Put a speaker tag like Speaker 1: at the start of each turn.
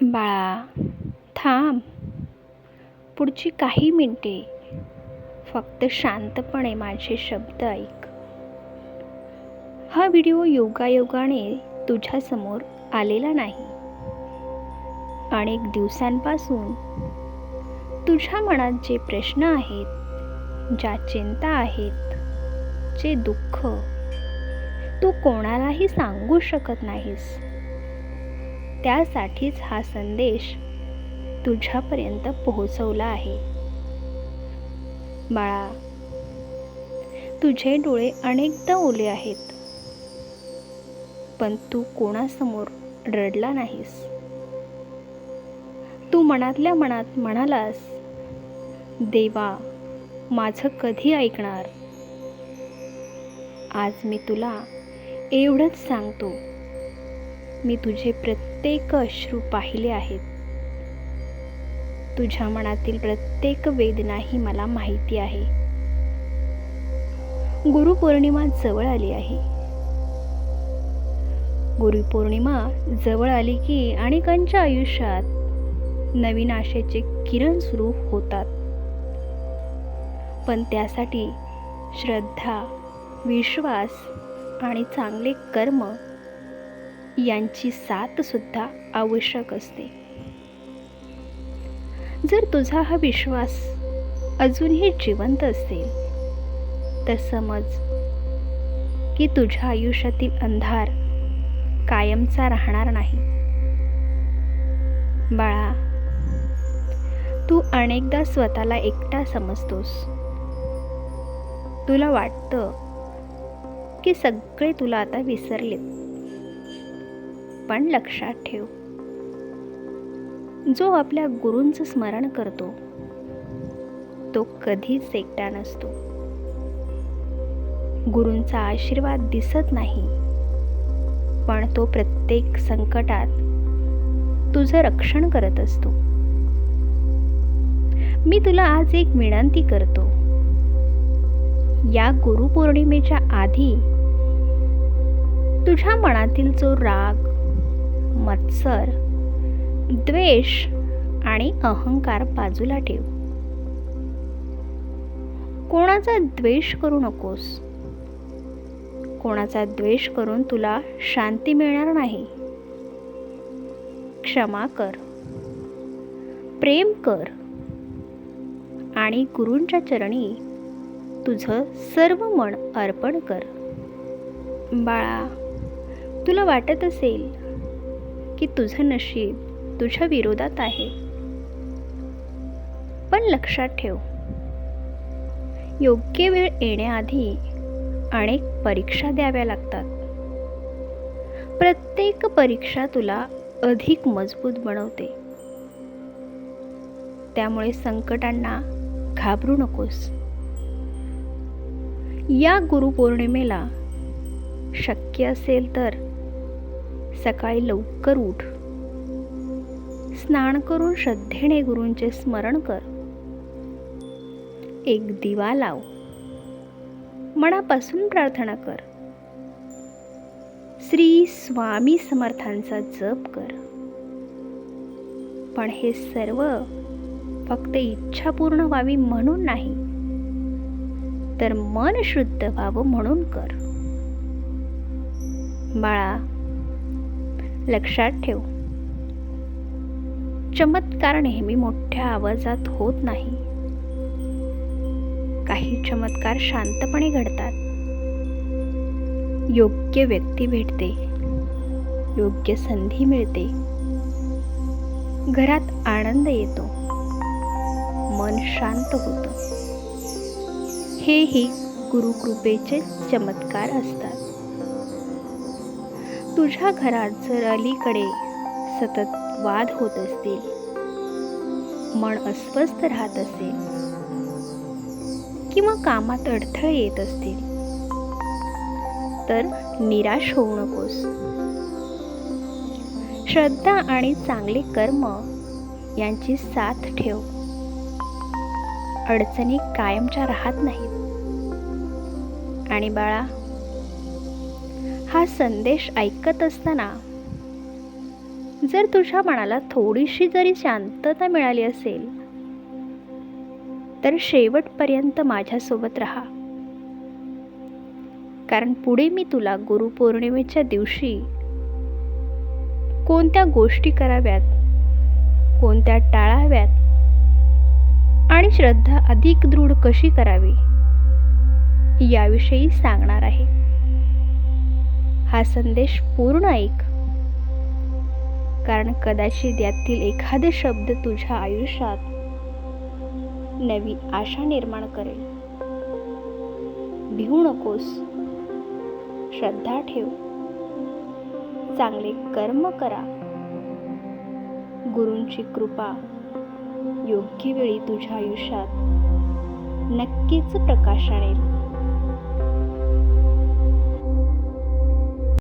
Speaker 1: बाळा, थांब. पुढची काही मिनिटे फक्त शांतपणे माझे शब्द ऐक. हा व्हिडिओ योगायोगाने तुझ्यासमोर आलेला नाही. अनेक दिवसांपासून तुझ्या मनात जे प्रश्न आहेत, ज्या चिंता आहेत, जे दुःख तू कोणालाही सांगू शकत नाहीस, त्यासाठीच हा संदेश तुझ्यापर्यंत पोहोचवला आहे. बाळा, तुझे डोळे अनेकदा ओले आहेत, पण तू कोणासमोर रडला नाहीस. तू मनातल्या मनात म्हणालास, देवा, माझं कधी ऐकणार? आज मी तुला एवढंच सांगतो, मी तुझे प्रत्येक अश्रू पाहिले आहेत. तुझ्या मनातील प्रत्येक वेदनाही मला माहिती आहे. गुरुपौर्णिमा जवळ आली आहे. गुरुपौर्णिमा जवळ आली की अनेकांच्या आयुष्यात नवीन आशेचे किरण सुरू होतात. पण त्यासाठी श्रद्धा, विश्वास आणि चांगले कर्म यांची साथ सुद्धा आवश्यक असते. जर तुझा हा विश्वास अजूनही जिवंत असेल, तर समज की तुझ्या आयुष्यातील अंधार कायमचा राहणार नाही. बाळा, तू अनेकदा स्वतःला एकटा समजतोस. तुला वाटतं की सगळे तुला आता विसरलेत. पण लक्षात ठेव, जो आपल्या गुरूंचं स्मरण करतो तो कधीच एकटा नसतो. गुरूंचा आशीर्वाद दिसत नाही, पण तो प्रत्येक संकटात तुझं रक्षण करत असतो. मी तुला आज एक विनंती करतो. या गुरुपौर्णिमेच्या आधी तुझ्या मनातील जो राग, मत्सर, द्वेष आणि अहंकार बाजूला ठेव. कोणाचा द्वेष करू नकोस. कोणाचा द्वेष करून तुला शांती मिळणार नाही. क्षमा कर, प्रेम कर आणि गुरूंच्या चरणी तुझं सर्व मन अर्पण कर. बाळा, तुला वाटत असेल की तुझं नशीब तुझ्या विरोधात आहे, पण लक्षात ठेव, योग्य वेळ येण्याआधी अनेक परीक्षा द्याव्या लागतात. प्रत्येक परीक्षा तुला अधिक मजबूत बनवते. त्यामुळे संकटांना घाबरू नकोस. या गुरुपौर्णिमेला शक्य असेल तर सकाळी लवकर उठ. स्नान करून श्रद्धेने गुरूंचे स्मरण कर. एक दिवा लाव. मनापासून प्रार्थना कर. श्री स्वामी समर्थांचा जप कर. पण हे सर्व फक्त इच्छा पूर्ण व्हावी म्हणून नाही, तर मन शुद्ध व्हावं म्हणून कर. बाळा, लक्षात ठेव, चमत्कार नेहमी मोठ्या आवाजात होत नाही. काही चमत्कार शांतपणे घडतात. योग्य व्यक्ती भेटते, योग्य संधी मिळते, घरात आनंद येतो, मन शांत होतं. हेही गुरुकृपेचे चमत्कार असतात. तुझ्या घरात जर अलीकडे सतत वाद होत असतील, मन अस्वस्थ राहत असेल किंवा कामात अडथळे येत असतील, तर निराश होऊ नकोस. श्रद्धा आणि चांगले कर्म यांची साथ ठेव. अडचणी कायमच्या राहत नाहीत. आणि बाळा, हा संदेश ऐकत असताना जर तुझ्या मनाला थोडीशी जरी शांतता मिळाली असेल तर शेवटपर्यंत माझ्यासोबत राहा. कारण पुढे मी तुला गुरुपौर्णिमेच्या दिवशी कोणत्या गोष्टी कराव्यात, कोणत्या टाळाव्यात आणि श्रद्धा अधिक दृढ कशी करावी याविषयी सांगणार आहे. हा संदेश पूर्ण ऐक, कारण कदाचित यातील एखादे शब्द तुझ्या आयुष्यात नवी आशा निर्माण करेल. भिवू नकोस, श्रद्धा ठेव, चांगले कर्म करा. गुरूंची कृपा योग्य वेळी तुझ्या आयुष्यात नक्कीच प्रकाश आणेल.